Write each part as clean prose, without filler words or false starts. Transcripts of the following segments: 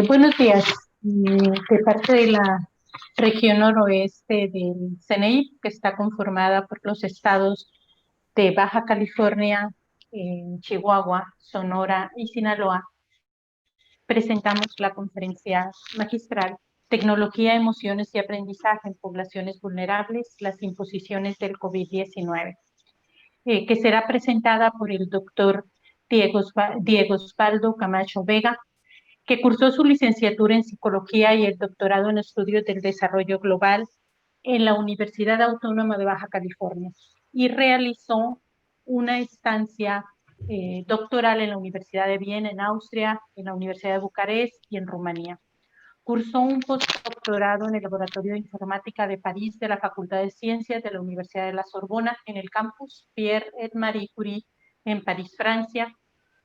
Buenos días. De parte de la región noroeste del CNI, que está conformada por los estados de Baja California, Chihuahua, Sonora y Sinaloa, presentamos la conferencia magistral Tecnología, Emociones y Aprendizaje en Poblaciones Vulnerables, las imposiciones del COVID-19, que será presentada por el doctor Diego Osvaldo Camacho Vega, que cursó su licenciatura en Psicología y el doctorado en Estudios del Desarrollo Global en la Universidad Autónoma de Baja California y realizó una estancia doctoral en la Universidad de Viena, en Austria, en la Universidad de Bucarest y en Rumanía. Cursó un postdoctorado en el Laboratorio de Informática de París de la Facultad de Ciencias de la Universidad de la Sorbona en el campus Pierre et Marie Curie en París, Francia,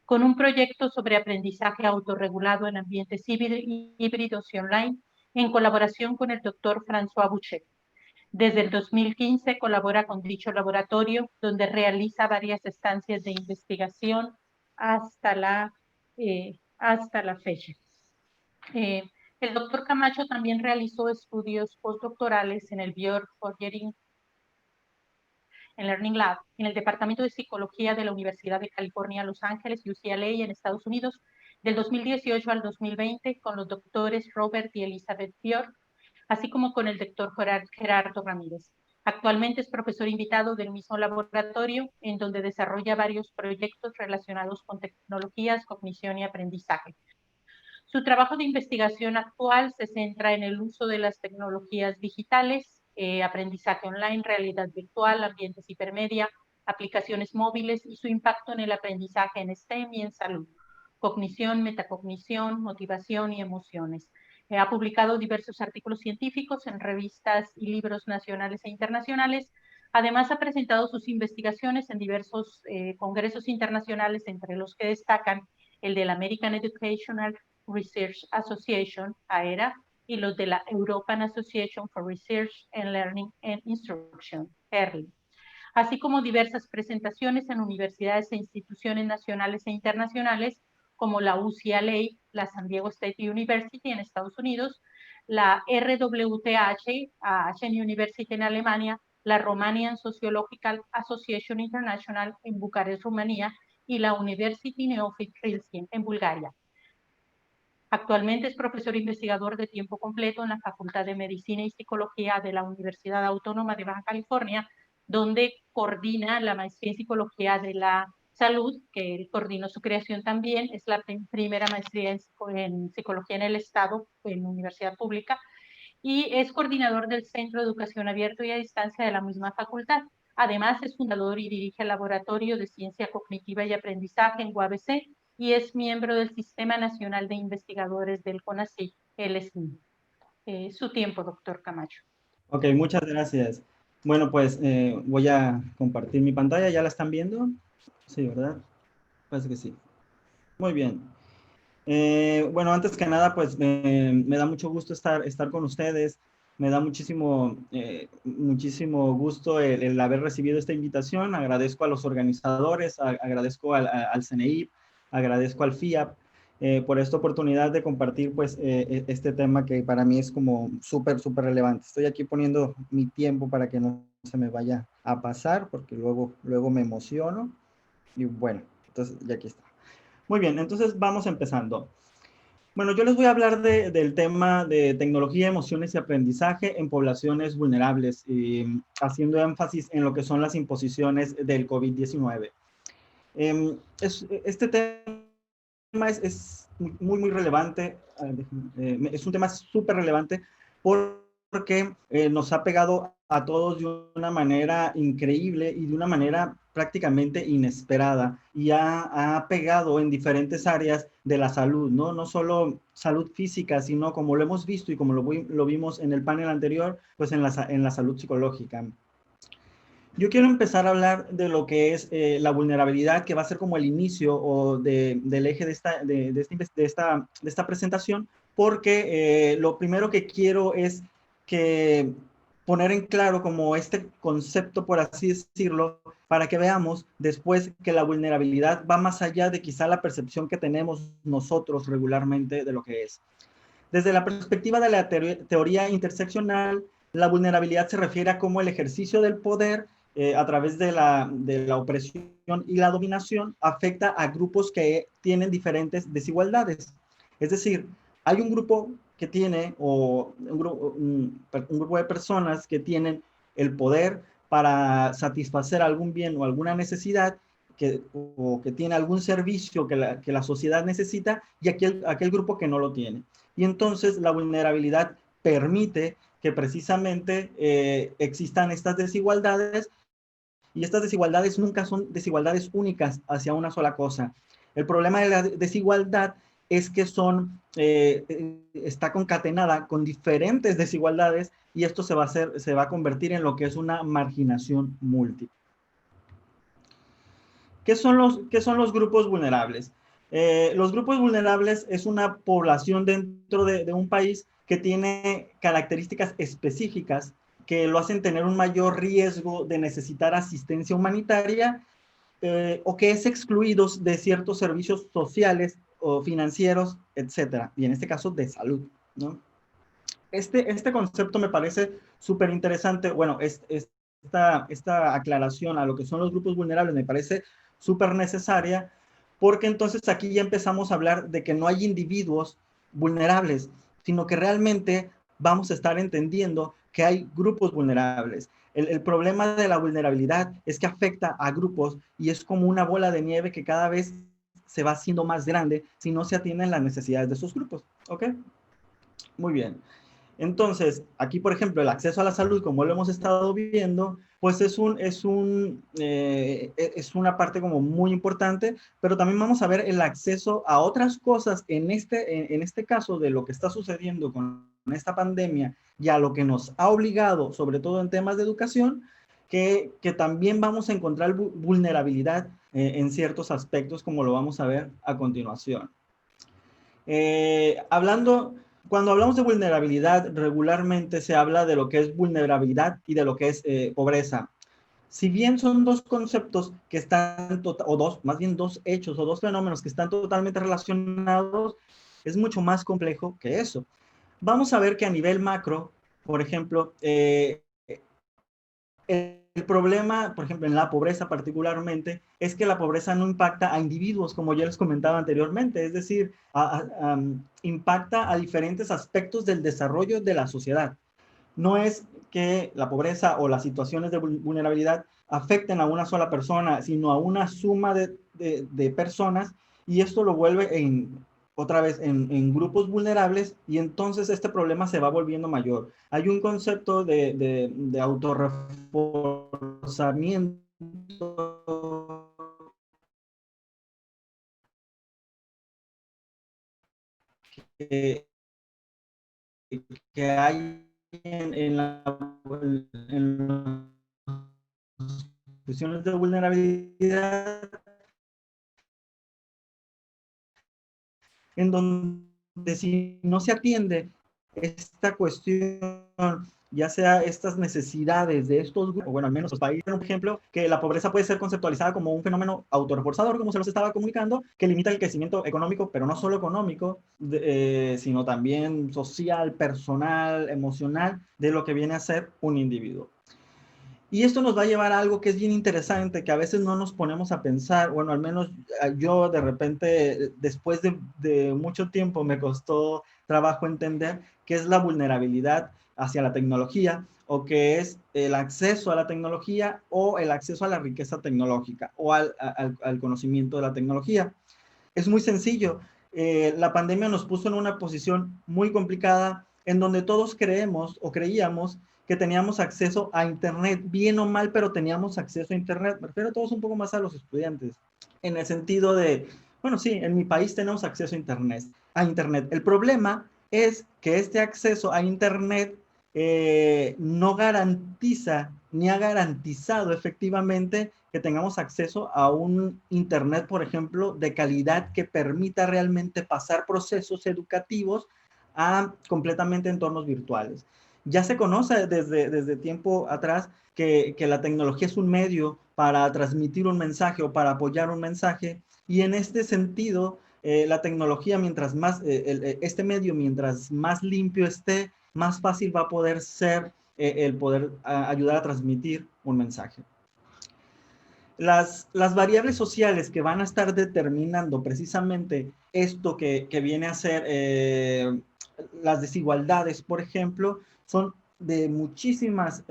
con un proyecto sobre aprendizaje autorregulado en ambientes híbridos y online, en colaboración con el doctor François Boucher. Desde el 2015 colabora con dicho laboratorio, donde realiza varias estancias de investigación hasta la fecha. El doctor Camacho también realizó estudios postdoctorales en el Björk Forgering en Learning Lab, en el Departamento de Psicología de la Universidad de California, Los Ángeles, UCLA, en Estados Unidos, del 2018 al 2020, con los doctores Robert y Elizabeth Björk, así como con el doctor Gerardo Ramírez. Actualmente es profesor invitado del mismo laboratorio, en donde desarrolla varios proyectos relacionados con tecnologías, cognición y aprendizaje. Su trabajo de investigación actual se centra en el uso de las tecnologías digitales, aprendizaje online, realidad virtual, ambientes hipermedia, aplicaciones móviles y su impacto en el aprendizaje en STEM y en salud, cognición, metacognición, motivación y emociones. Ha publicado diversos artículos científicos en revistas y libros nacionales e internacionales. Además, ha presentado sus investigaciones en diversos congresos internacionales, entre los que destacan el del American Educational Research Association, AERA, y los de la European Association for Research and Learning and Instruction, ERLI, así como diversas presentaciones en universidades e instituciones nacionales e internacionales, como la UCLA, la San Diego State University en Estados Unidos, la RWTH, Aachen University en Alemania, la Romanian Sociological Association International en Bucarest, Rumanía, y la University Neofit Rilskin en Bulgaria. Actualmente es profesor investigador de tiempo completo en la Facultad de Medicina y Psicología de la Universidad Autónoma de Baja California, donde coordina la maestría en Psicología de la Salud, que él coordinó su creación también. Es la primera maestría en Psicología en el Estado, en universidad pública, y es coordinador del Centro de Educación Abierto y a Distancia de la misma facultad. Además, es fundador y dirige el Laboratorio de Ciencia Cognitiva y Aprendizaje en UABC y es miembro del Sistema Nacional de Investigadores del CONACYT, el SNI. Su tiempo, doctor Camacho. Ok, muchas gracias. Bueno, pues voy a compartir mi pantalla. ¿Ya la están viendo? Sí, ¿verdad? Parece que sí. Muy bien. Bueno, antes que nada, pues me da mucho gusto estar con ustedes. Me da muchísimo gusto el haber recibido esta invitación. Agradezco a los organizadores, agradezco al CNI, agradezco al FIAP por esta oportunidad de compartir pues este tema que para mí es como súper relevante. Estoy aquí poniendo mi tiempo para que no se me vaya a pasar porque luego me emociono. Y bueno, entonces ya aquí está. Muy bien, entonces vamos empezando. Bueno, yo les voy a hablar del tema de tecnología, emociones y aprendizaje en poblaciones vulnerables, haciendo énfasis en lo que son las imposiciones del COVID-19. Este tema es muy relevante, es un tema súper relevante porque nos ha pegado a todos de una manera increíble y de una manera prácticamente inesperada y ha pegado en diferentes áreas de la salud, ¿no? No solo salud física, sino como lo hemos visto y como lo vimos en el panel anterior, pues en la salud psicológica. Yo quiero empezar a hablar de lo que es la vulnerabilidad, que va a ser como el inicio del eje de esta presentación, porque lo primero que quiero es poner en claro como este concepto, por así decirlo, para que veamos después que la vulnerabilidad va más allá de quizá la percepción que tenemos nosotros regularmente de lo que es. Desde la perspectiva de la teoría interseccional, la vulnerabilidad se refiere a cómo el ejercicio del poder a través de la opresión y la dominación afecta a grupos que tienen diferentes desigualdades. Es decir, hay un grupo que tiene, o un grupo de personas que tienen el poder para satisfacer algún bien o alguna necesidad o que tiene algún servicio que la sociedad necesita, y aquel grupo que no lo tiene. Y entonces la vulnerabilidad permite que precisamente existan estas desigualdades, y estas desigualdades nunca son desigualdades únicas hacia una sola cosa. El problema de la desigualdad es que está concatenada con diferentes desigualdades, y esto se va a convertir en lo que es una marginación múltiple. ¿Qué son los grupos vulnerables? Los grupos vulnerables es una población dentro de un país que tiene características específicas que lo hacen tener un mayor riesgo de necesitar asistencia humanitaria o que es excluido de ciertos servicios sociales o financieros, etcétera, y en este caso de salud, ¿no? Este concepto me parece súper interesante. Bueno, esta aclaración a lo que son los grupos vulnerables me parece súper necesaria, porque entonces aquí ya empezamos a hablar de que no hay individuos vulnerables, sino que realmente vamos a estar entendiendo que hay grupos vulnerables. El problema de la vulnerabilidad es que afecta a grupos y es como una bola de nieve que cada vez se va haciendo más grande si no se atienden las necesidades de esos grupos. ¿Ok? Muy bien. Entonces, aquí, por ejemplo, el acceso a la salud, como lo hemos estado viendo, pues es una parte como muy importante, pero también vamos a ver el acceso a otras cosas en este caso de lo que está sucediendo con esta pandemia y a lo que nos ha obligado, sobre todo en temas de educación, que también vamos a encontrar vulnerabilidad en ciertos aspectos, como lo vamos a ver a continuación. Cuando hablamos de vulnerabilidad, regularmente se habla de lo que es vulnerabilidad y de lo que es pobreza. Si bien son dos conceptos que están, más bien dos hechos o dos fenómenos que están totalmente relacionados, es mucho más complejo que eso. Vamos a ver que a nivel macro, por ejemplo, el problema, por ejemplo, en la pobreza particularmente, es que la pobreza no impacta a individuos, como ya les comentaba anteriormente, es decir, impacta a diferentes aspectos del desarrollo de la sociedad. No es que la pobreza o las situaciones de vulnerabilidad afecten a una sola persona, sino a una suma de personas, y esto lo vuelve otra vez en grupos vulnerables, y entonces este problema se va volviendo mayor. Hay un concepto de autorreforzamiento que, que hay en las cuestiones de vulnerabilidad, en donde si no se atiende esta cuestión, ya sea estas necesidades de estos grupos, bueno, al menos los países, por ejemplo, que la pobreza puede ser conceptualizada como un fenómeno autorreforzador, como se los estaba comunicando, que limita el crecimiento económico, pero no solo económico, sino también social, personal, emocional, de lo que viene a ser un individuo. Y esto nos va a llevar a algo que es bien interesante, que a veces no nos ponemos a pensar, bueno, al menos yo de repente, después de mucho tiempo, me costó trabajo entender qué es la vulnerabilidad hacia la tecnología, o qué es el acceso a la tecnología, o el acceso a la riqueza tecnológica, o al conocimiento de la tecnología. Es muy sencillo. La pandemia nos puso en una posición muy complicada, en donde todos creemos o creíamos que teníamos acceso a Internet, bien o mal, pero teníamos acceso a Internet. Me refiero a todos un poco más a los estudiantes, en el sentido de, bueno, sí, en mi país tenemos acceso a Internet. El problema es que este acceso a Internet no garantiza ni ha garantizado efectivamente que tengamos acceso a un Internet, por ejemplo, de calidad que permita realmente pasar procesos educativos a completamente entornos virtuales. Ya se conoce desde tiempo atrás que la tecnología es un medio para transmitir un mensaje o para apoyar un mensaje. Y en este sentido, la tecnología, mientras más, este medio, mientras más limpio esté, más fácil va a poder ser el poder ayudar a transmitir un mensaje. Las variables sociales que van a estar determinando precisamente esto que viene a ser las desigualdades, por ejemplo, son de muchísimas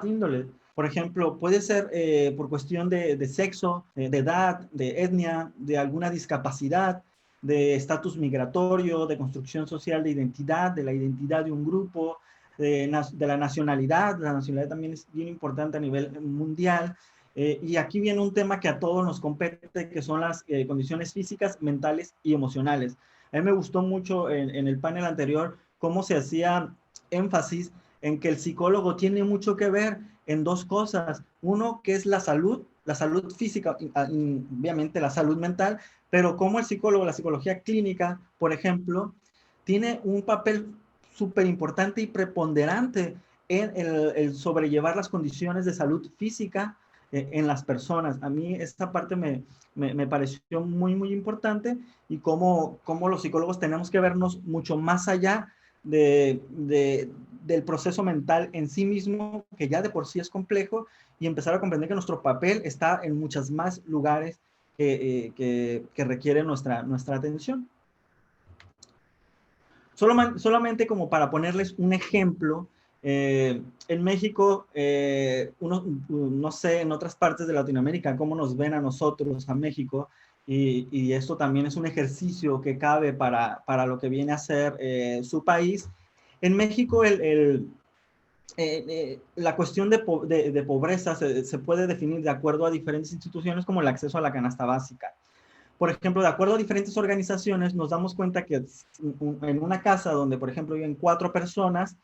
índoles. Por ejemplo, puede ser por cuestión de sexo, de edad, de etnia, de alguna discapacidad, de estatus migratorio, de construcción social de identidad, de la identidad de un grupo, de la nacionalidad. La nacionalidad también es bien importante a nivel mundial. Y aquí viene un tema que a todos nos compete, que son las condiciones físicas, mentales y emocionales. A mí me gustó mucho en el panel anterior cómo se hacía énfasis en que el psicólogo tiene mucho que ver en dos cosas. Uno, que es la salud física, obviamente la salud mental, pero cómo el psicólogo, la psicología clínica, por ejemplo, tiene un papel súper importante y preponderante en el sobrellevar las condiciones de salud física en las personas. A mí esta parte me pareció muy, muy importante, y cómo los psicólogos tenemos que vernos mucho más allá del proceso mental en sí mismo, que ya de por sí es complejo, y empezar a comprender que nuestro papel está en muchos más lugares que requieren nuestra atención. Solamente como para ponerles un ejemplo, en México, no sé, en otras partes de Latinoamérica, cómo nos ven a nosotros, a México, y esto también es un ejercicio que cabe para lo que viene a ser su país. En México, la cuestión de pobreza se puede definir de acuerdo a diferentes instituciones, como el acceso a la canasta básica. Por ejemplo, de acuerdo a diferentes organizaciones, nos damos cuenta que en una casa donde, por ejemplo, viven 4 personas,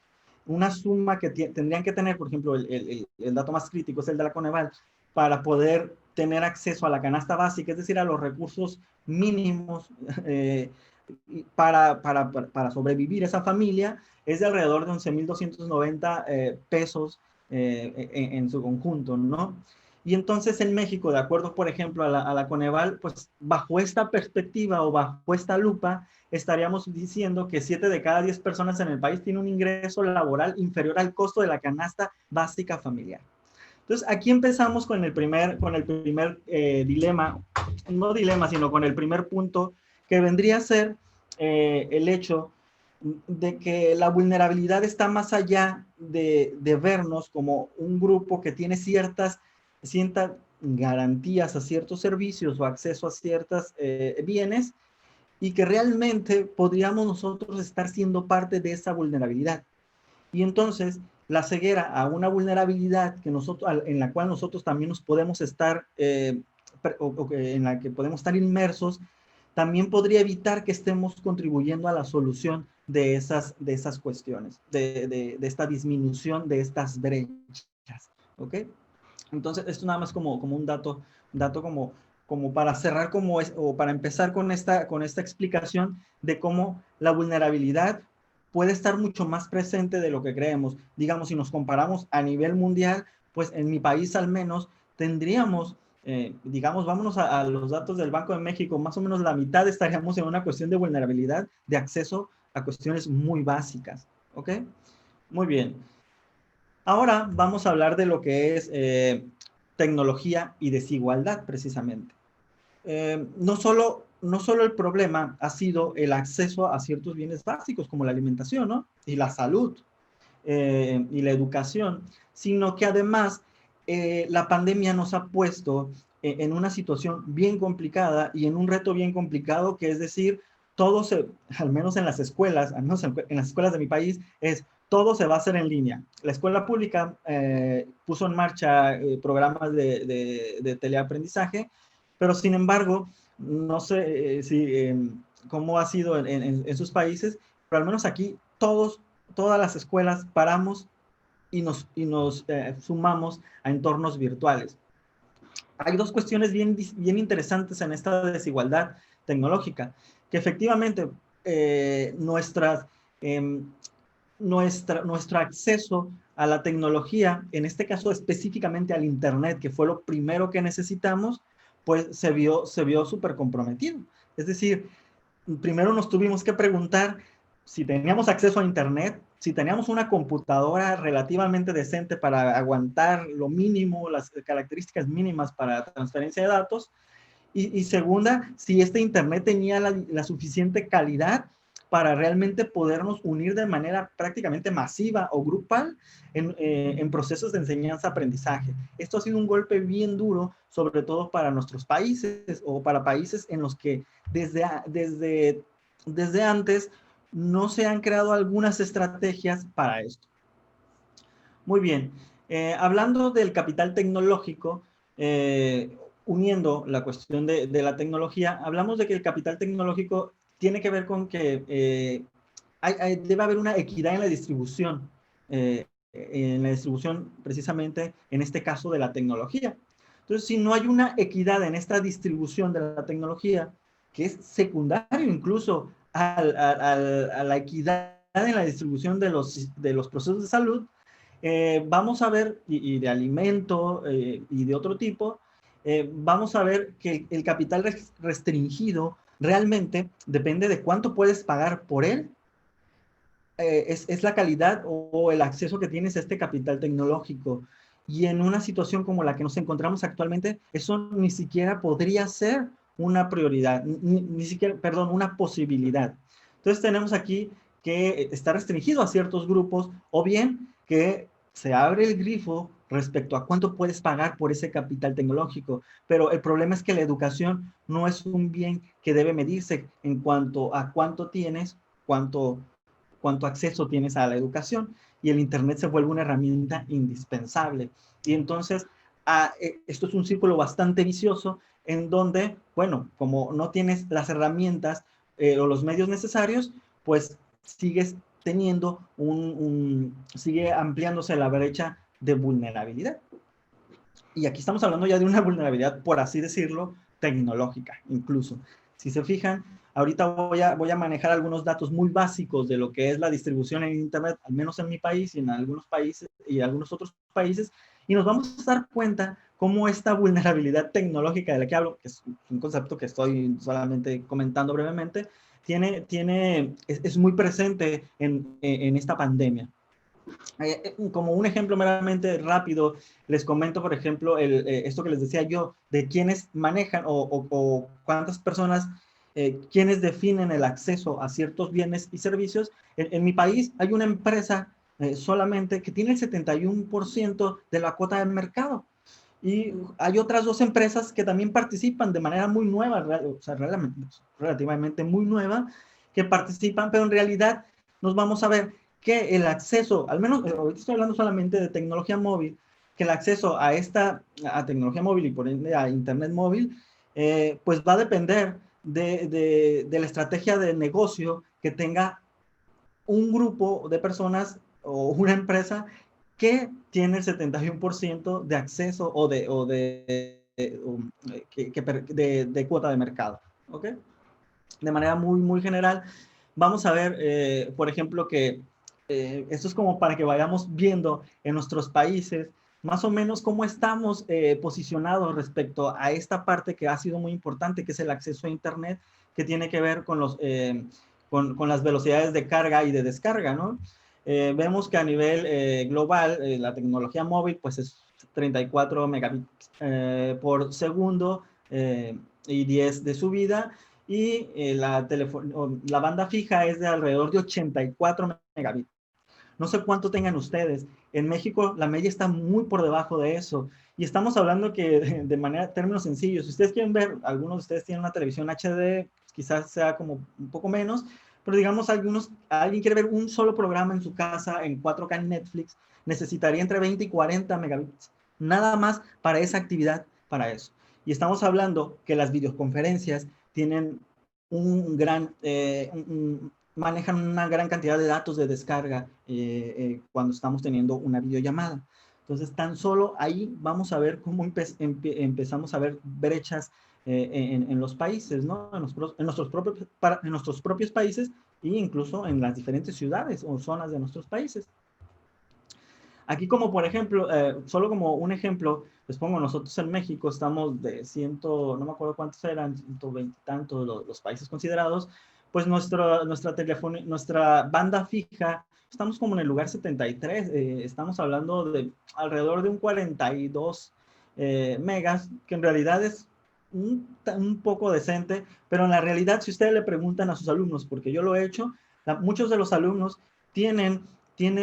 una suma que tendrían que tener, por ejemplo, el dato más crítico es el de la Coneval, para poder tener acceso a la canasta básica, es decir, a los recursos mínimos para sobrevivir esa familia, es de alrededor de 11,290 pesos en su conjunto, ¿no? Y entonces en México, de acuerdo, por ejemplo, a la Coneval, pues bajo esta perspectiva o bajo esta lupa, estaríamos diciendo que 7 de cada 10 personas en el país tienen un ingreso laboral inferior al costo de la canasta básica familiar. Entonces, aquí empezamos con el primer dilema, no dilema, sino con el primer punto, que vendría a ser el hecho de que la vulnerabilidad está más allá de vernos como un grupo que tiene ciertas garantías a ciertos servicios o acceso a ciertos bienes, y que realmente podríamos nosotros estar siendo parte de esa vulnerabilidad. Y entonces la ceguera a una vulnerabilidad en la cual nosotros también nos podemos estar, en la que podemos estar inmersos, también podría evitar que estemos contribuyendo a la solución de esas cuestiones, de esta disminución de estas brechas. ¿Ok? Entonces, esto nada más como un dato como para cerrar, o para empezar con esta explicación de cómo la vulnerabilidad puede estar mucho más presente de lo que creemos. Digamos, si nos comparamos a nivel mundial, pues en mi país al menos tendríamos, digamos, vámonos a los datos del Banco de México, más o menos la mitad estaríamos en una cuestión de vulnerabilidad, de acceso a cuestiones muy básicas. ¿Ok? Muy bien. Ahora vamos a hablar de lo que es tecnología y desigualdad, precisamente. No solo el problema ha sido el acceso a ciertos bienes básicos como la alimentación, ¿no? Y la salud y la educación, sino que además la pandemia nos ha puesto en una situación bien complicada y en un reto bien complicado, que es decir, al menos en las escuelas, al menos en las escuelas de mi país, todo se va a hacer en línea. La escuela pública puso en marcha programas de teleaprendizaje, pero sin embargo, no sé cómo ha sido en sus países, pero al menos aquí todas las escuelas paramos y nos sumamos a entornos virtuales. Hay dos cuestiones bien interesantes en esta desigualdad tecnológica, que efectivamente nuestro acceso a la tecnología, en este caso específicamente al Internet, que fue lo primero que necesitamos, pues se vio súper comprometido. Es decir, primero nos tuvimos que preguntar si teníamos acceso a Internet, si teníamos una computadora relativamente decente para aguantar lo mínimo, las características mínimas para transferencia de datos, y segunda, si este Internet tenía la suficiente calidad para realmente podernos unir de manera prácticamente masiva o grupal en procesos de enseñanza-aprendizaje. Esto ha sido un golpe bien duro, sobre todo para nuestros países o para países en los que desde antes no se han creado algunas estrategias para esto. Muy bien, hablando del capital tecnológico, uniendo la cuestión de la tecnología, hablamos de que el capital tecnológico tiene que ver con que debe haber una equidad en la distribución precisamente en este caso de la tecnología. Entonces, si no hay una equidad en esta distribución de la tecnología, que es secundario incluso a la equidad en la distribución de los procesos de salud, vamos a ver, y de alimento y de otro tipo, vamos a ver que el capital restringido realmente depende de cuánto puedes pagar por él, es la calidad o el acceso que tienes a este capital tecnológico. Y en una situación como la que nos encontramos actualmente, eso ni siquiera podría ser una prioridad, ni siquiera, perdón, una posibilidad. Entonces tenemos aquí que está restringido a ciertos grupos, o bien que se abre el grifo respecto a cuánto puedes pagar por ese capital tecnológico. Pero el problema es que la educación no es un bien que debe medirse en cuanto a cuánto tienes, cuánto acceso tienes a la educación, y el Internet se vuelve una herramienta indispensable. Y entonces, esto es un círculo bastante vicioso en donde, bueno, como no tienes las herramientas o los medios necesarios, pues sigues teniendo sigue ampliándose la brecha de vulnerabilidad. Y aquí estamos hablando ya de una vulnerabilidad, por así decirlo, tecnológica, incluso. Si se fijan, ahorita voy a manejar algunos datos muy básicos de lo que es la distribución en Internet, al menos en mi país y en algunos países y algunos otros países, y nos vamos a dar cuenta cómo esta vulnerabilidad tecnológica de la que hablo, que es un concepto que estoy solamente comentando brevemente, es muy presente en esta pandemia. Como un ejemplo meramente rápido, les comento, por ejemplo, esto que les decía yo, de quiénes manejan o cuántas personas, quiénes definen el acceso a ciertos bienes y servicios. En mi país hay una empresa solamente que tiene el 71% de la cuota del mercado. Y hay otras dos empresas que también participan de manera muy nueva, o sea, relativamente muy nueva, que participan, pero en realidad nos vamos a ver que el acceso, al menos, ahorita estoy hablando solamente de tecnología móvil, que el acceso a tecnología móvil y por ende a Internet móvil, pues va a depender de la estrategia de negocio que tenga un grupo de personas o una empresa que tiene el 71% de acceso de cuota de mercado. ¿Ok? De manera muy, muy general, vamos a ver, por ejemplo, que esto es como para que vayamos viendo en nuestros países más o menos cómo estamos posicionados respecto a esta parte que ha sido muy importante, que es el acceso a Internet, que tiene que ver con las velocidades de carga y de descarga, ¿no? Vemos que a nivel global, la tecnología móvil, pues es 34 megabits por segundo y 10 de subida, y la banda fija es de alrededor de 84 megabits. No sé cuánto tengan ustedes. En México la media está muy por debajo de eso. Y estamos hablando que de manera, términos sencillos, si ustedes quieren ver, algunos de ustedes tienen una televisión HD, quizás sea como un poco menos, pero digamos alguien quiere ver un solo programa en su casa en 4K en Netflix, necesitaría entre 20 y 40 megabits. Nada más para esa actividad, para eso. Y estamos hablando que las videoconferencias tienen manejan una gran cantidad de datos de descarga cuando estamos teniendo una videollamada. Entonces, tan solo ahí vamos a ver cómo empezamos a ver brechas en los países, ¿no? En nuestros propios países e incluso en las diferentes ciudades o zonas de nuestros países. Aquí como por ejemplo, solo como un ejemplo, les pongo, nosotros en México estamos de no me acuerdo cuántos eran, 120 y tantos los países considerados, pues nuestra banda fija, estamos como en el lugar 73, estamos hablando de alrededor de un 42 megas, que en realidad es un poco decente, pero en la realidad, si ustedes le preguntan a sus alumnos, porque yo lo he hecho, muchos de los alumnos tienen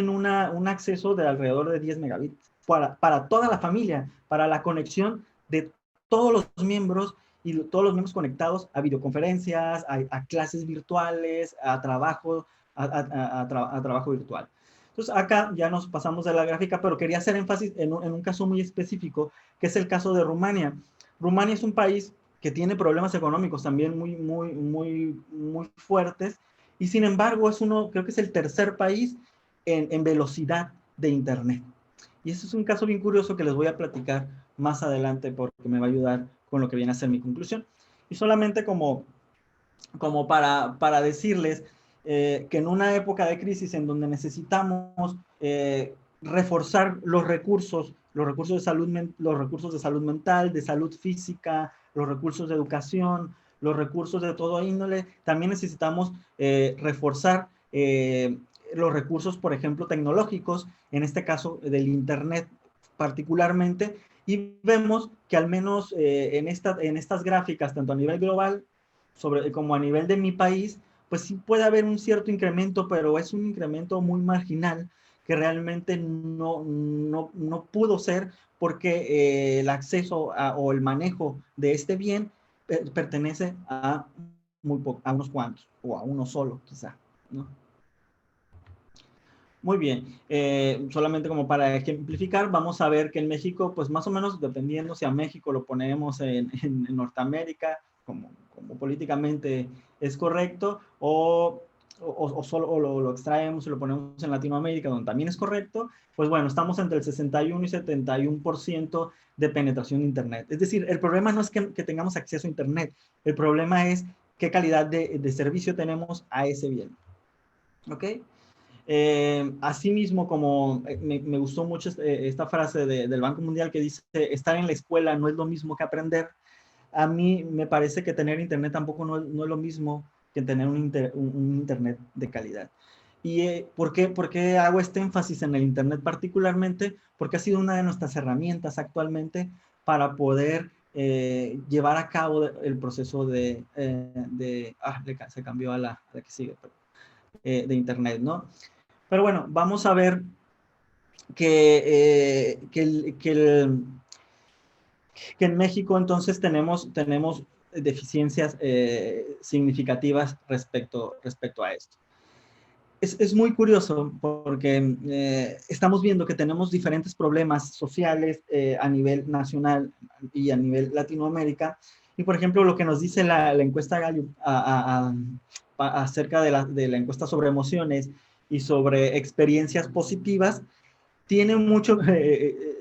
un acceso de alrededor de 10 megabits para toda la familia, para la conexión de todos los miembros y todos los miembros conectados a videoconferencias, a clases virtuales, a trabajo, a trabajo virtual. Entonces, acá ya nos pasamos de la gráfica, pero quería hacer énfasis en un caso muy específico, que es el caso de Rumania. Rumania es un país que tiene problemas económicos también muy fuertes, y sin embargo creo que es el tercer país en velocidad de Internet. Y ese es un caso bien curioso que les voy a platicar más adelante porque me va a ayudar con lo que viene a ser mi conclusión. Y solamente como para decirles que en una época de crisis en donde necesitamos reforzar los recursos de salud mental, de salud física, los recursos de educación, los recursos de todo índole, también necesitamos reforzar los recursos, por ejemplo, tecnológicos, en este caso del Internet particularmente, y vemos que al menos en estas gráficas, tanto a nivel global como a nivel de mi país, pues sí puede haber un cierto incremento, pero es un incremento muy marginal que realmente no pudo ser porque el acceso o el manejo de este bien pertenece a a unos cuantos o a uno solo quizá, ¿no? Muy bien, solamente como para ejemplificar, vamos a ver que en México, pues más o menos, dependiendo si a México lo ponemos en Norteamérica, como políticamente es correcto, o solo lo extraemos y lo ponemos en Latinoamérica, donde también es correcto, pues bueno, estamos entre el 61 y 71% de penetración de Internet. Es decir, el problema no es que tengamos acceso a Internet, el problema es qué calidad de servicio tenemos a ese bien. ¿Ok? Asimismo, como me gustó mucho esta frase del Banco Mundial que dice, estar en la escuela no es lo mismo que aprender. A mí me parece que tener internet tampoco no es lo mismo que tener un internet de calidad. ¿Y por qué hago este énfasis en el internet particularmente? Porque ha sido una de nuestras herramientas actualmente para poder llevar a cabo el proceso se cambió a la que sigue, de internet, ¿no? Pero bueno, vamos a ver que en México entonces tenemos deficiencias significativas respecto a esto. Es muy curioso porque estamos viendo que tenemos diferentes problemas sociales a nivel nacional y a nivel Latinoamérica. Y por ejemplo, lo que nos dice la encuesta Gallup acerca de la encuesta sobre emociones y sobre experiencias positivas,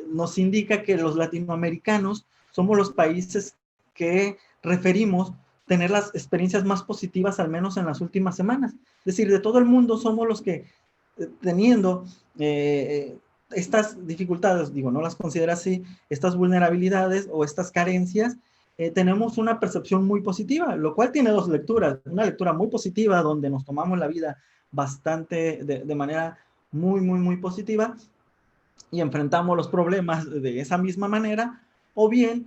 nos indica que los latinoamericanos somos los países que referimos tener las experiencias más positivas, al menos en las últimas semanas. Es decir, de todo el mundo somos los que teniendo estas dificultades, digo, no las considero así, estas vulnerabilidades o estas carencias, tenemos una percepción muy positiva, lo cual tiene dos lecturas. Una lectura muy positiva, donde nos tomamos la vida bastante de manera muy positiva, y enfrentamos los problemas de esa misma manera, o bien,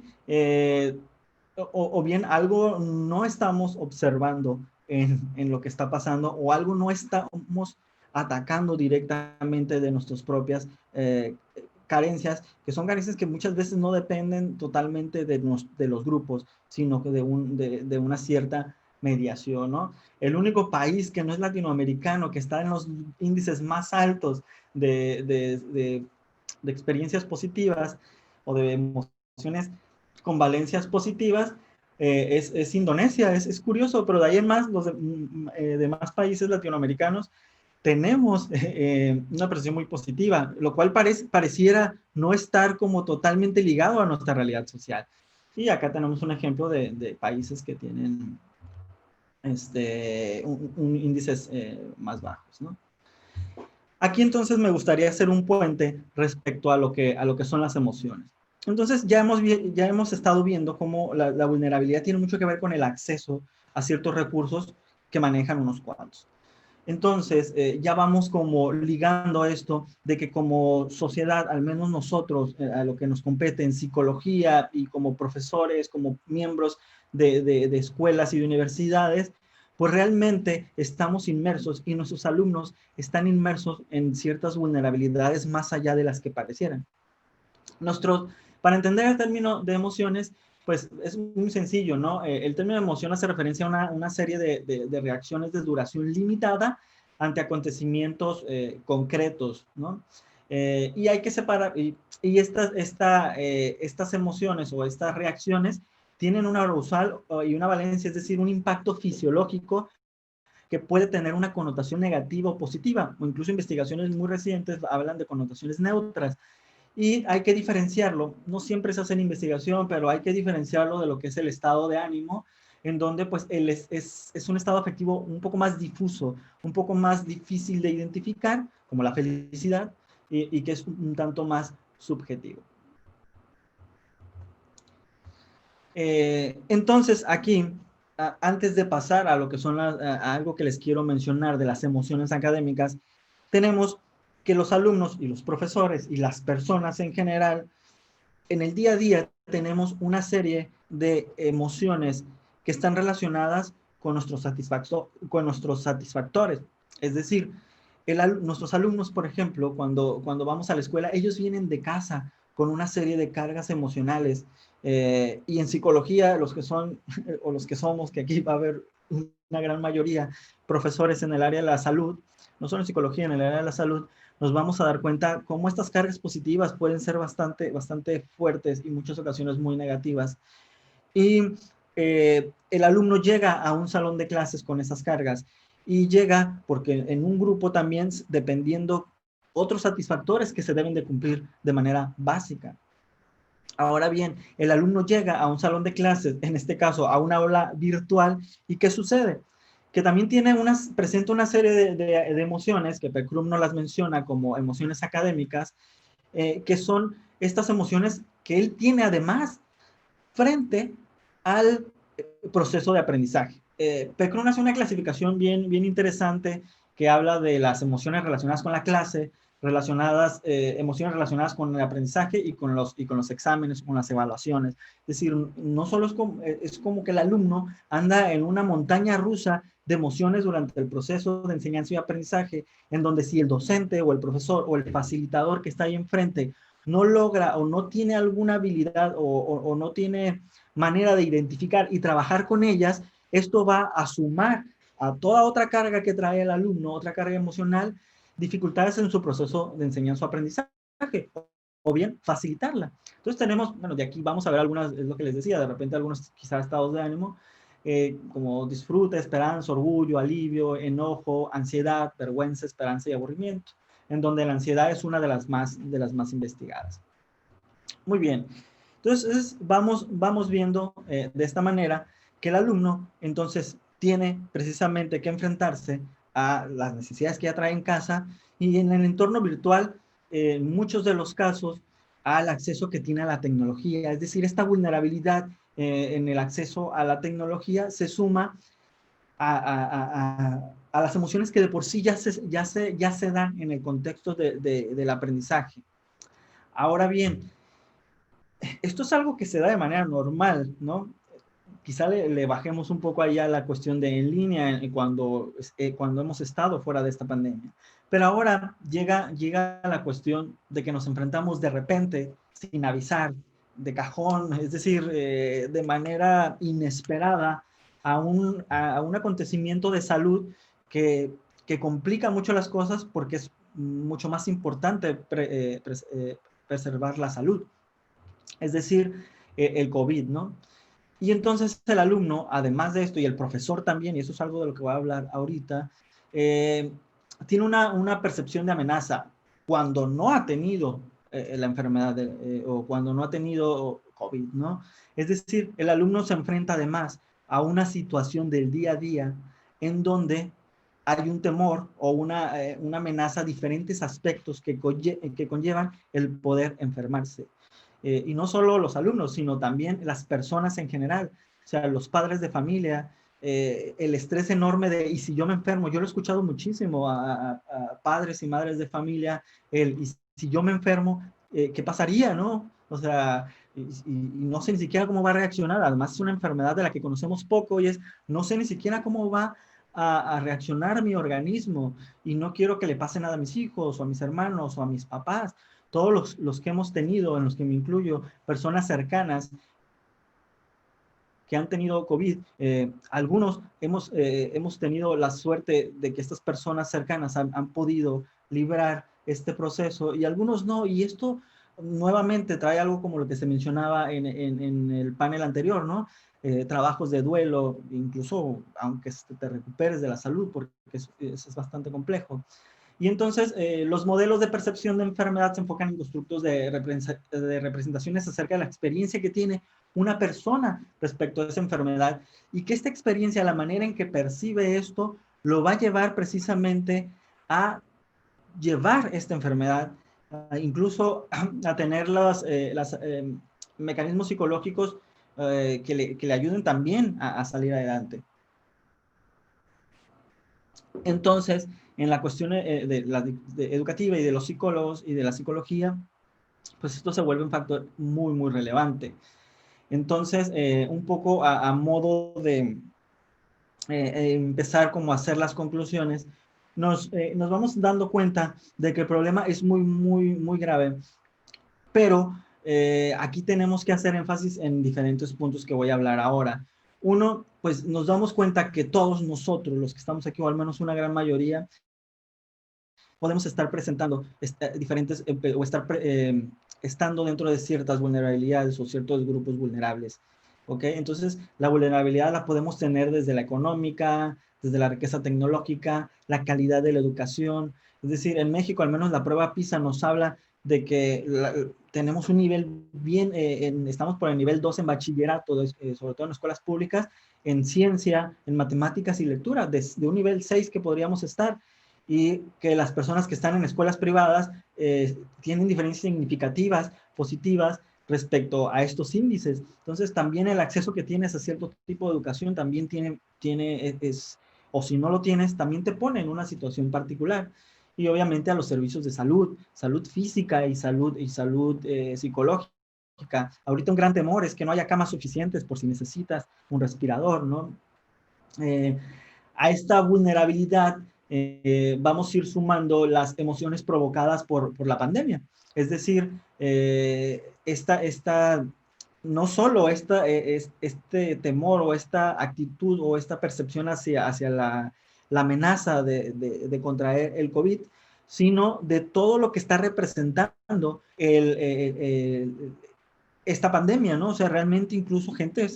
o bien algo no estamos observando en lo que está pasando, o algo no estamos atacando directamente de nuestras propias carencias, que son carencias que muchas veces no dependen totalmente de los grupos, sino que de una cierta mediación, ¿no? El único país que no es latinoamericano, que está en los índices más altos de experiencias positivas o de emociones con valencias positivas, es Indonesia. Es curioso, pero de ahí en más, los demás países latinoamericanos tenemos una percepción muy positiva, lo cual pareciera no estar como totalmente ligado a nuestra realidad social. Y acá tenemos un ejemplo de países que tienen índices más bajos, ¿no? Aquí entonces me gustaría hacer un puente respecto a lo que son las emociones. Entonces ya hemos estado viendo cómo la vulnerabilidad tiene mucho que ver con el acceso a ciertos recursos que manejan unos cuantos. Entonces, ya vamos como ligando esto de que como sociedad, al menos nosotros, a lo que nos compete en psicología y como profesores, como miembros de escuelas y de universidades, pues realmente estamos inmersos y nuestros alumnos están inmersos en ciertas vulnerabilidades más allá de las que parecieran. Nuestros, para entender el término de emociones, pues es muy sencillo, ¿no? El término de emoción hace referencia a una serie de reacciones de duración limitada ante acontecimientos concretos, ¿no? Y hay que separar, y estas emociones o estas reacciones tienen una causal y una valencia, es decir, un impacto fisiológico que puede tener una connotación negativa o positiva, o incluso investigaciones muy recientes hablan de connotaciones neutras. Y hay que diferenciarlo, no siempre se hace en investigación, pero hay que diferenciarlo de lo que es el estado de ánimo, en donde pues es un estado afectivo un poco más difuso, un poco más difícil de identificar, como la felicidad, y que es un tanto más subjetivo. Entonces, aquí, antes de pasar a lo que son a algo que les quiero mencionar de las emociones académicas, tenemos que los alumnos y los profesores y las personas en general en el día a día tenemos una serie de emociones que están relacionadas con con nuestros satisfactores. Es decir, nuestros alumnos, por ejemplo, cuando vamos a la escuela, ellos vienen de casa con una serie de cargas emocionales. Y en psicología, los que son, o los que somos, que aquí va a haber una gran mayoría, profesores en el área de la salud, no solo en psicología, en el área de la salud, nos vamos a dar cuenta cómo estas cargas positivas pueden ser bastante fuertes y en muchas ocasiones muy negativas. Y el alumno llega a un salón de clases con esas cargas y llega porque en un grupo también, dependiendo otros satisfactores que se deben de cumplir de manera básica. Ahora bien, el alumno llega a un salón de clases, en este caso a una aula virtual, ¿y qué sucede? Que también presenta una serie de emociones, que Pekrum no las menciona como emociones académicas, que son estas emociones que él tiene además frente al proceso de aprendizaje. Pekrum hace una clasificación bien interesante que habla de las emociones relacionadas con la clase, emociones relacionadas con el aprendizaje y con los exámenes, con las evaluaciones. Es decir, no solo es como que el alumno anda en una montaña rusa de emociones durante el proceso de enseñanza y aprendizaje, en donde si el docente o el profesor o el facilitador que está ahí enfrente no logra o no tiene alguna habilidad o no tiene manera de identificar y trabajar con ellas, esto va a sumar a toda otra carga que trae el alumno, otra carga emocional, dificultades en su proceso de enseñanza o aprendizaje, o bien facilitarla. Entonces tenemos, bueno, de aquí vamos a ver algunas, es lo que les decía, de repente algunos quizás estados de ánimo, como disfrute, esperanza, orgullo, alivio, enojo, ansiedad, vergüenza, esperanza y aburrimiento, en donde la ansiedad es una de las más investigadas. Muy bien. Entonces vamos viendo de esta manera que el alumno entonces tiene precisamente que enfrentarse a las necesidades que ya trae en casa y en el entorno virtual, en muchos de los casos, al acceso que tiene a la tecnología. Es decir, esta vulnerabilidad en el acceso a la tecnología se suma a las emociones que de por sí ya se dan en el contexto del aprendizaje. Ahora bien, esto es algo que se da de manera normal, ¿no? Quizá le bajemos un poco allá la cuestión de en línea cuando hemos estado fuera de esta pandemia. Pero ahora llega la cuestión de que nos enfrentamos de repente, sin avisar, de cajón, es decir, de manera inesperada a un acontecimiento de salud que complica mucho las cosas porque es mucho más importante preservar la salud. Es decir, el COVID, ¿no? Y entonces el alumno, además de esto, y el profesor también, y eso es algo de lo que voy a hablar ahorita, tiene una percepción de amenaza cuando no ha tenido la enfermedad o cuando no ha tenido COVID, ¿no? Es decir, el alumno se enfrenta además a una situación del día a día en donde hay un temor o una amenaza a diferentes aspectos que conllevan el poder enfermarse. Y no solo los alumnos, sino también las personas en general, o sea, los padres de familia, el estrés enorme de, y si yo me enfermo, yo lo he escuchado muchísimo a padres y madres de familia, y si yo me enfermo, ¿qué pasaría, no? O sea, y no sé ni siquiera cómo va a reaccionar, además es una enfermedad de la que conocemos poco y es, no sé ni siquiera cómo va a reaccionar mi organismo y no quiero que le pase nada a mis hijos o a mis hermanos o a mis papás, todos los que hemos tenido, en los que me incluyo, personas cercanas que han tenido COVID, algunos hemos tenido la suerte de que estas personas cercanas han podido librar este proceso y algunos no, y esto nuevamente trae algo como lo que se mencionaba en el panel anterior, ¿no? Trabajos de duelo, incluso aunque te recuperes de la salud, porque eso es bastante complejo. Y entonces los modelos de percepción de enfermedad se enfocan en constructos de representaciones acerca de la experiencia que tiene una persona respecto a esa enfermedad y que esta experiencia, la manera en que percibe esto, lo va a llevar precisamente a llevar esta enfermedad, incluso a tener los mecanismos psicológicos que le ayuden también a salir adelante. Entonces, en la cuestión educativa y de los psicólogos y de la psicología, pues esto se vuelve un factor muy, muy relevante. Entonces, un poco a modo de empezar como a hacer las conclusiones, nos vamos dando cuenta de que el problema es muy, muy, muy grave, pero aquí tenemos que hacer énfasis en diferentes puntos que voy a hablar ahora. Uno, pues nos damos cuenta que todos nosotros, los que estamos aquí, o al menos una gran mayoría, podemos estar presentando diferentes o estar estando dentro de ciertas vulnerabilidades o ciertos grupos vulnerables. ¿Ok? Entonces, la vulnerabilidad la podemos tener desde la económica, desde la riqueza tecnológica, la calidad de la educación. Es decir, en México, al menos la prueba PISA nos habla de que tenemos un nivel bien, estamos por el nivel 2 en bachillerato, sobre todo en escuelas públicas, en ciencia, en matemáticas y lectura, de un nivel 6 que podríamos estar y que las personas que están en escuelas privadas tienen diferencias significativas, positivas, respecto a estos índices. Entonces, también el acceso que tienes a cierto tipo de educación también o si no lo tienes, también te pone en una situación particular. Y obviamente a los servicios de salud, salud física y salud psicológica. Ahorita un gran temor es que no haya camas suficientes por si necesitas un respirador, ¿no? A esta vulnerabilidad vamos a ir sumando las emociones provocadas por la pandemia. Es decir, no solo este temor o esta actitud o esta percepción hacia la amenaza de contraer el COVID, sino de todo lo que está representando esta pandemia, ¿no? O sea, realmente incluso gente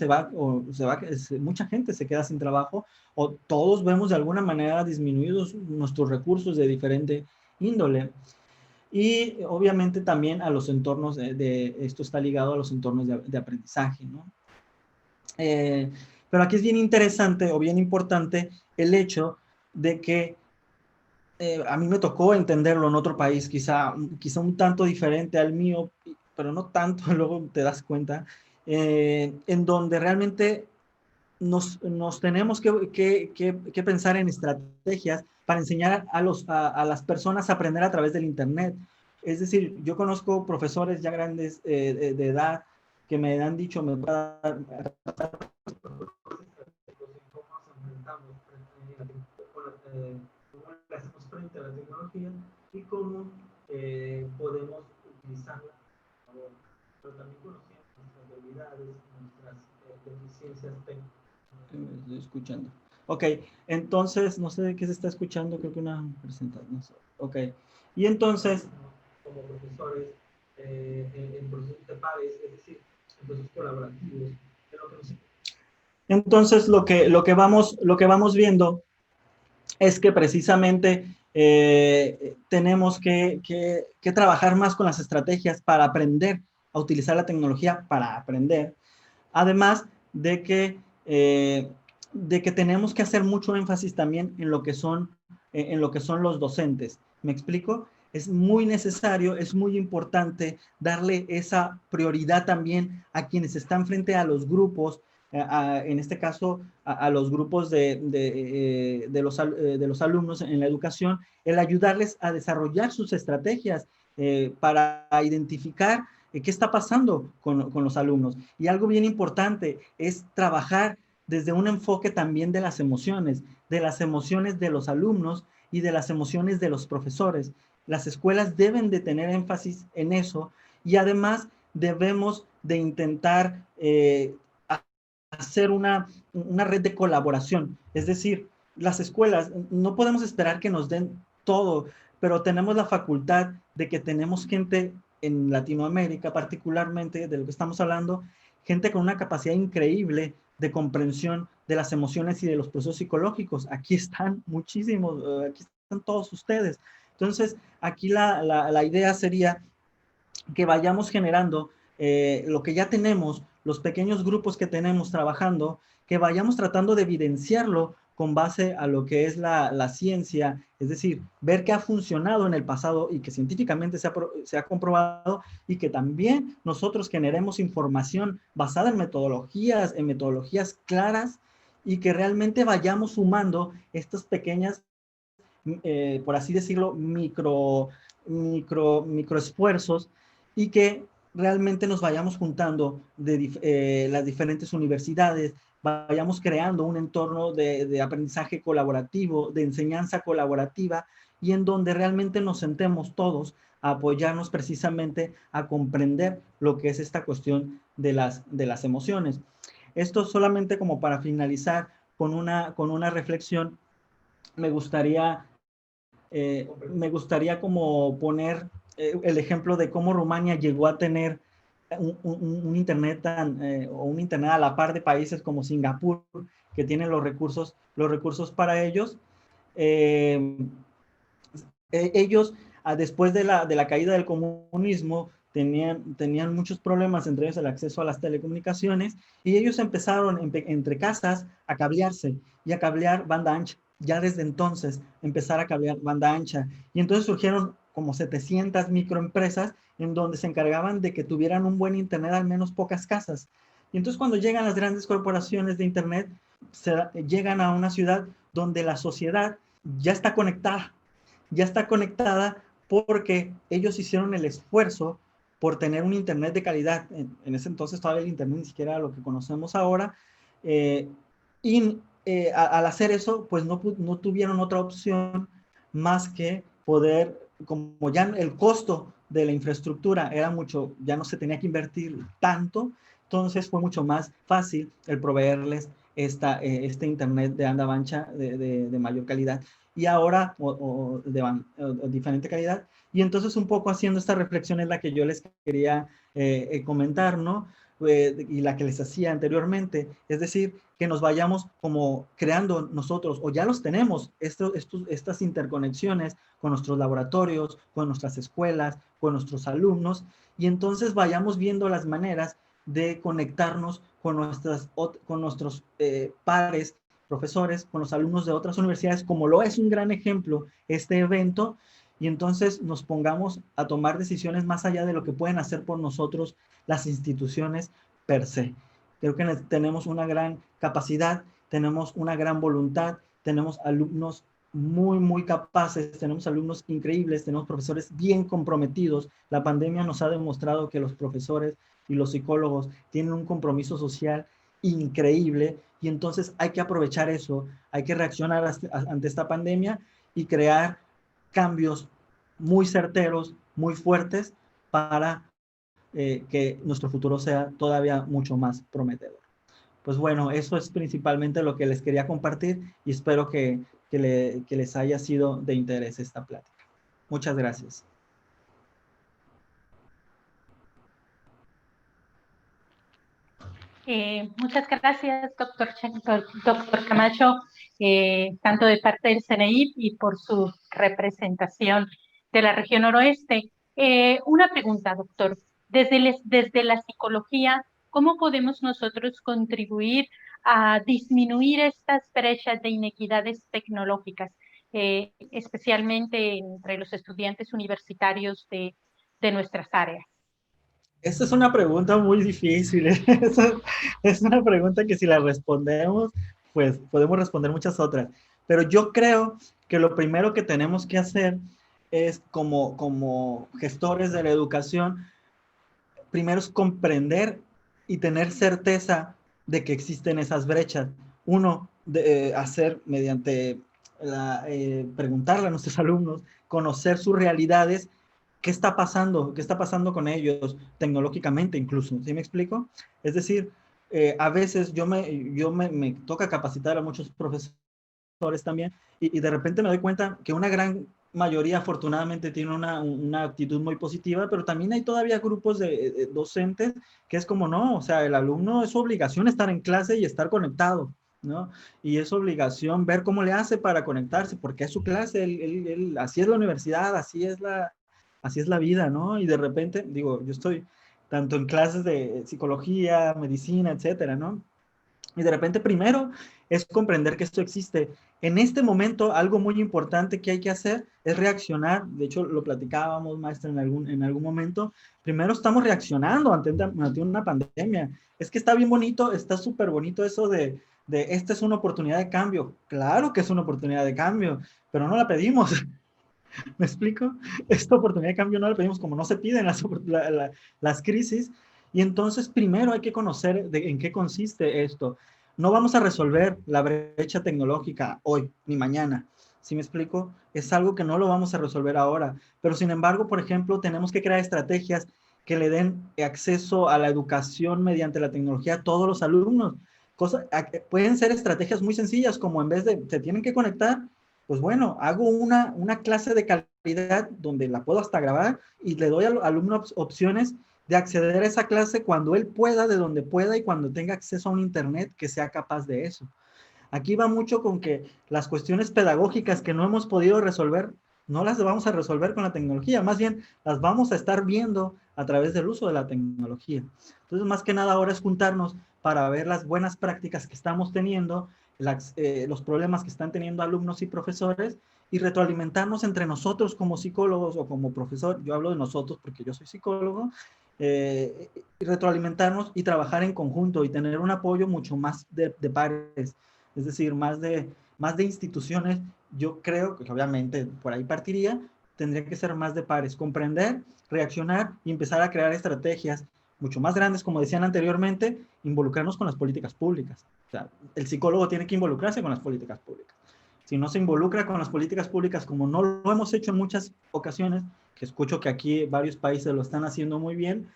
mucha gente se queda sin trabajo o todos vemos de alguna manera disminuidos nuestros recursos de diferente índole. Y obviamente también a los entornos esto está ligado a los entornos de aprendizaje, ¿no? Pero aquí es bien interesante o bien importante el hecho de que a mí me tocó entenderlo en otro país, quizá un tanto diferente al mío, pero no tanto, luego te das cuenta, en donde realmente nos tenemos que pensar en estrategias para enseñar a las personas a aprender a través del Internet. Es decir, yo conozco profesores ya grandes de edad que me han dicho, me va a dar hacemos frente a la tecnología y cómo podemos utilizarla, pero también conociendo nuestras debilidades, nuestras deficiencias técnicas. Me estoy escuchando. Ok, entonces, no sé de qué se está escuchando, creo que una presentación. No sé. Ok, y entonces, como profesores, en procesos de pares, es decir, en procesos colaborativos, entonces lo que vamos viendo es que precisamente tenemos que trabajar más con las estrategias para aprender a utilizar la tecnología para aprender. Además de que tenemos que hacer mucho énfasis también en lo que son en lo que son los docentes. ¿Me explico? Es muy necesario, es muy importante darle esa prioridad también a quienes están frente a los grupos, en este caso a los grupos de los alumnos en la educación, el ayudarles a desarrollar sus estrategias para identificar qué está pasando con los alumnos. Y algo bien importante es trabajar desde un enfoque también de las emociones de los alumnos y de las emociones de los profesores. Las escuelas deben de tener énfasis en eso y además debemos de intentar hacer una red de colaboración. Es decir, las escuelas, no podemos esperar que nos den todo, pero tenemos la facultad de que tenemos gente en Latinoamérica, particularmente de lo que estamos hablando, gente con una capacidad increíble de comprensión de las emociones y de los procesos psicológicos. Aquí están muchísimos, aquí están todos ustedes. Entonces, aquí la idea sería que vayamos generando lo que ya tenemos, los pequeños grupos que tenemos trabajando, que vayamos tratando de evidenciarlo con base a lo que es la ciencia, es decir, ver qué ha funcionado en el pasado y que científicamente se ha comprobado y que también nosotros generemos información basada en metodologías claras y que realmente vayamos sumando estas pequeñas, por así decirlo, micro esfuerzos y que realmente nos vayamos juntando de las diferentes universidades, vayamos creando un entorno de aprendizaje colaborativo, de enseñanza colaborativa y en donde realmente nos sentemos todos a apoyarnos precisamente a comprender lo que es esta cuestión de las emociones. Esto solamente como para finalizar con una reflexión, me gustaría como poner el ejemplo de cómo Rumania llegó a tener un internet o un internet a la par de países como Singapur, que tienen los recursos para ellos. Eh, ellos, después de la caída del comunismo, tenían muchos problemas, entre ellos el acceso a las telecomunicaciones, y ellos empezaron entre casas a cablearse y a cablear banda ancha. Ya desde entonces empezar a cablear banda ancha. Y entonces surgieron como 700 microempresas en donde se encargaban de que tuvieran un buen internet al menos pocas casas. Y entonces cuando llegan las grandes corporaciones de internet, llegan a una ciudad donde la sociedad ya está conectada porque ellos hicieron el esfuerzo por tener un internet de calidad. En ese entonces todavía el internet ni siquiera era lo que conocemos ahora. Y al hacer eso, pues no tuvieron otra opción más que poder, como ya el costo de la infraestructura era mucho, ya no se tenía que invertir tanto, entonces fue mucho más fácil el proveerles este internet de banda ancha de mayor calidad y ahora o diferente calidad. Y entonces un poco haciendo esta reflexión es la que yo les quería comentar, ¿no? Y la que les hacía anteriormente, es decir, que nos vayamos como creando nosotros, o ya los tenemos, estas interconexiones con nuestros laboratorios, con nuestras escuelas, con nuestros alumnos, y entonces vayamos viendo las maneras de conectarnos con nuestros pares, profesores, con los alumnos de otras universidades, como lo es un gran ejemplo este evento, y entonces nos pongamos a tomar decisiones más allá de lo que pueden hacer por nosotros las instituciones per se. Creo que tenemos una gran capacidad, tenemos una gran voluntad, tenemos alumnos muy capaces, tenemos alumnos increíbles, tenemos profesores bien comprometidos. La pandemia nos ha demostrado que los profesores y los psicólogos tienen un compromiso social increíble y entonces hay que aprovechar eso, hay que reaccionar ante esta pandemia y crear cambios muy certeros, muy fuertes para que nuestro futuro sea todavía mucho más prometedor. Pues bueno, eso es principalmente lo que les quería compartir y espero que les haya sido de interés esta plática. Muchas gracias. Muchas gracias, doctor Camacho, tanto de parte del CNI y por su representación de la región noroeste. Una pregunta, doctor. Desde la psicología, ¿cómo podemos nosotros contribuir a disminuir estas brechas de inequidades tecnológicas? especialmente entre los estudiantes universitarios de nuestras áreas? Esta es una pregunta muy difícil. Es una pregunta que si la respondemos, pues podemos responder muchas otras. Pero yo creo que lo primero que tenemos que hacer es, como gestores de la educación, primero es comprender y tener certeza de que existen esas brechas. Uno, hacer mediante preguntarle a nuestros alumnos, conocer sus realidades, qué está pasando con ellos tecnológicamente incluso, ¿sí me explico? Es decir, a veces me toca capacitar a muchos profesores también, y de repente me doy cuenta que una gran mayoría afortunadamente tiene una actitud muy positiva, pero también hay todavía grupos de docentes que es como no, o sea, el alumno es su obligación estar en clase y estar conectado, ¿no? Y es obligación ver cómo le hace para conectarse, porque es su clase, así es la universidad, así es la vida, ¿no? Y de repente, digo, yo estoy tanto en clases de psicología, medicina, etcétera, ¿no? Y de repente primero es comprender que esto existe. En este momento, algo muy importante que hay que hacer es reaccionar. De hecho, lo platicábamos, maestra, en algún momento. Primero estamos reaccionando ante una pandemia. Es que está bien bonito, está súper bonito eso de esta es una oportunidad de cambio. Claro que es una oportunidad de cambio, pero no la pedimos. ¿Me explico? Esta oportunidad de cambio no la pedimos como no se piden las crisis. Y entonces primero hay que conocer en qué consiste esto. No vamos a resolver la brecha tecnológica hoy ni mañana. ¿Sí me explico? Es algo que no lo vamos a resolver ahora. Pero sin embargo, por ejemplo, tenemos que crear estrategias que le den acceso a la educación mediante la tecnología a todos los alumnos. Pueden ser estrategias muy sencillas, como en vez de se tienen que conectar, pues bueno, hago una clase de calidad donde la puedo hasta grabar y le doy al alumno opciones de acceder a esa clase cuando él pueda, de donde pueda y cuando tenga acceso a un internet que sea capaz de eso. Aquí va mucho con que las cuestiones pedagógicas que no hemos podido resolver, no las vamos a resolver con la tecnología, más bien las vamos a estar viendo a través del uso de la tecnología. Entonces, más que nada ahora es juntarnos para ver las buenas prácticas que estamos teniendo, los problemas que están teniendo alumnos y profesores y retroalimentarnos entre nosotros como psicólogos o como profesor. Yo hablo de nosotros porque yo soy psicólogo, y retroalimentarnos y trabajar en conjunto y tener un apoyo mucho más de pares, es decir, más de instituciones. Yo creo que obviamente por ahí partiría, tendría que ser más de pares, comprender, reaccionar y empezar a crear estrategias mucho más grandes, como decían anteriormente, involucrarnos con las políticas públicas. O sea, el psicólogo tiene que involucrarse con las políticas públicas. Si no se involucra con las políticas públicas, como no lo hemos hecho en muchas ocasiones, que escucho que aquí varios países lo están haciendo muy bien,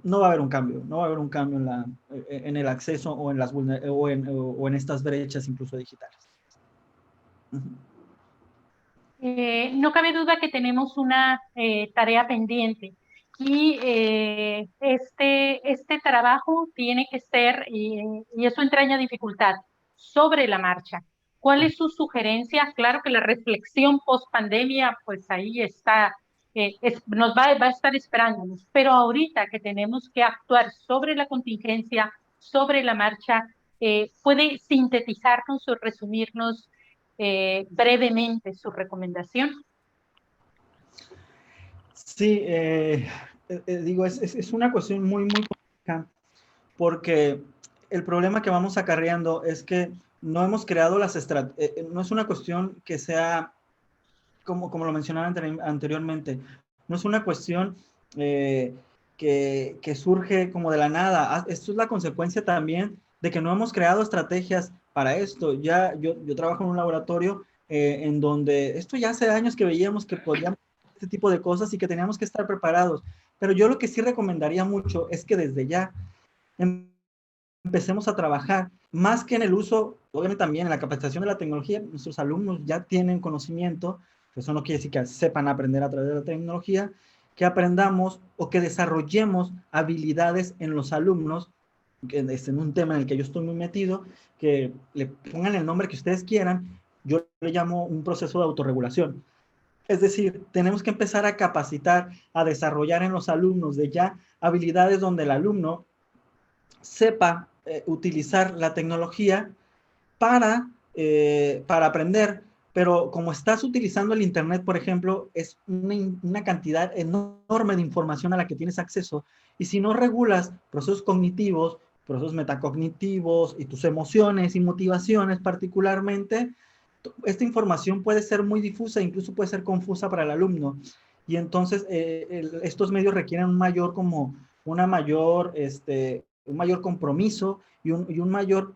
no va a haber un cambio, no va a haber un cambio en el acceso o en estas brechas incluso digitales. Uh -huh. No cabe duda que tenemos una tarea pendiente y este trabajo tiene que ser, y eso entraña dificultad, sobre la marcha. ¿Cuál es su sugerencia? Claro que la reflexión post pandemia, pues ahí está, nos va a estar esperándonos, pero ahorita que tenemos que actuar sobre la contingencia, sobre la marcha, ¿puede sintetizarnos o resumirnos brevemente su recomendación? Sí, digo, es una cuestión muy, muy compleja porque el problema que vamos acarreando es que no hemos creado las estrategias, no es una cuestión que sea, como lo mencionaba anteriormente, no es una cuestión eh, que surge como de la nada. Esto es la consecuencia también de que no hemos creado estrategias para esto. Yo trabajo en un laboratorio en donde esto ya hace años que veíamos que podíamos este tipo de cosas y que teníamos que estar preparados. Pero yo lo que sí recomendaría mucho es que desde ya empecemos a trabajar más que en el uso, obviamente también en la capacitación de la tecnología. Nuestros alumnos ya tienen conocimiento, eso no quiere decir que sepan aprender a través de la tecnología, que aprendamos o que desarrollemos habilidades en los alumnos, en un tema en el que yo estoy muy metido, que le pongan el nombre que ustedes quieran. Yo le llamo un proceso de autorregulación. Es decir, tenemos que empezar a capacitar, a desarrollar en los alumnos de ya habilidades donde el alumno sepa utilizar la tecnología para aprender pero como estás utilizando el Internet, por ejemplo, es una cantidad enorme de información a la que tienes acceso, y si no regulas procesos cognitivos, procesos metacognitivos y tus emociones y motivaciones particularmente, esta información puede ser muy difusa, incluso puede ser confusa para el alumno. Y entonces estos medios requieren un mayor compromiso y un mayor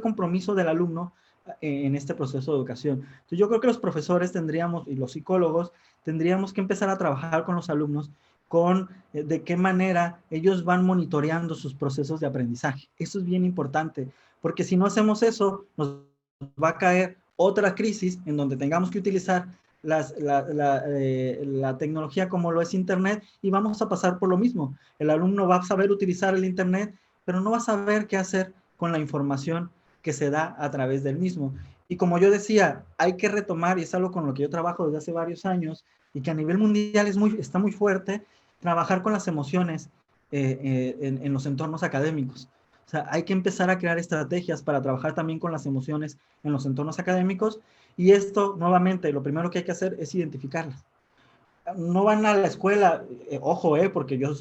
compromiso del alumno en este proceso de educación. Entonces yo creo que los profesores tendríamos, y los psicólogos, tendríamos que empezar a trabajar con los alumnos con de qué manera ellos van monitoreando sus procesos de aprendizaje. Eso es bien importante, porque si no hacemos eso, nos va a caer otra crisis en donde tengamos que utilizar la tecnología como lo es Internet, y vamos a pasar por lo mismo. El alumno va a saber utilizar el Internet, pero no va a saber qué hacer con la información que se da a través del mismo. Y como yo decía, hay que retomar, y es algo con lo que yo trabajo desde hace varios años, y que a nivel mundial está muy fuerte, trabajar con las emociones en los entornos académicos. O sea, hay que empezar a crear estrategias para trabajar también con las emociones en los entornos académicos, y esto, nuevamente, lo primero que hay que hacer es identificarlas. No van a la escuela, ojo, porque yo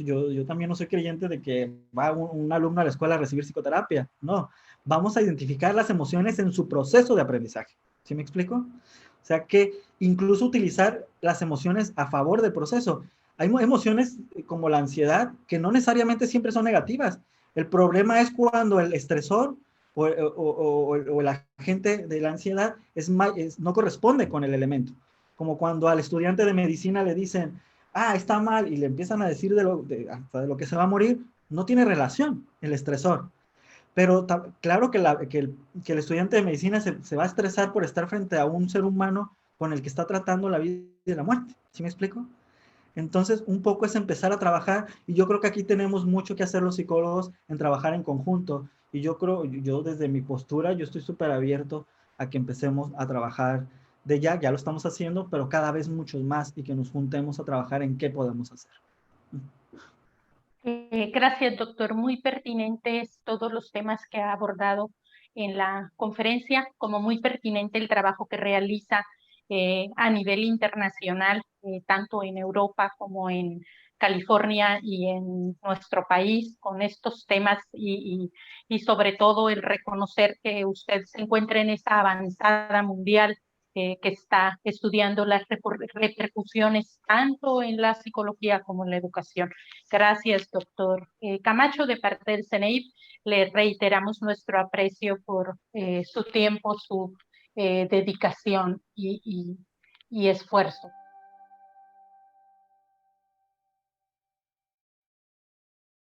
también no soy creyente de que va un alumno a la escuela a recibir psicoterapia, no, vamos a identificar las emociones en su proceso de aprendizaje, ¿sí me explico? O sea que incluso utilizar las emociones a favor del proceso. Hay emociones como la ansiedad que no necesariamente siempre son negativas. El problema es cuando el estresor o el agente de la ansiedad no corresponde con el elemento, como cuando al estudiante de medicina le dicen, está mal, y le empiezan a decir hasta de lo que se va a morir. No tiene relación el estresor. Pero claro que el estudiante de medicina se va a estresar por estar frente a un ser humano con el que está tratando la vida y la muerte. ¿Sí me explico? Entonces, un poco es empezar a trabajar, y yo creo que aquí tenemos mucho que hacer los psicólogos en trabajar en conjunto. Y yo desde mi postura, yo estoy súper abierto a que empecemos a trabajar ya lo estamos haciendo, pero cada vez muchos más, y que nos juntemos a trabajar en qué podemos hacer. Gracias, doctor. Muy pertinentes todos los temas que ha abordado en la conferencia, como muy pertinente el trabajo que realiza a nivel internacional, tanto en Europa como en California y en nuestro país, con estos temas y sobre todo el reconocer que usted se encuentra en esa avanzada mundial que está estudiando las repercusiones tanto en la psicología como en la educación. Gracias, doctor Camacho. De parte del CNEIP, le reiteramos nuestro aprecio por su tiempo, su dedicación y esfuerzo.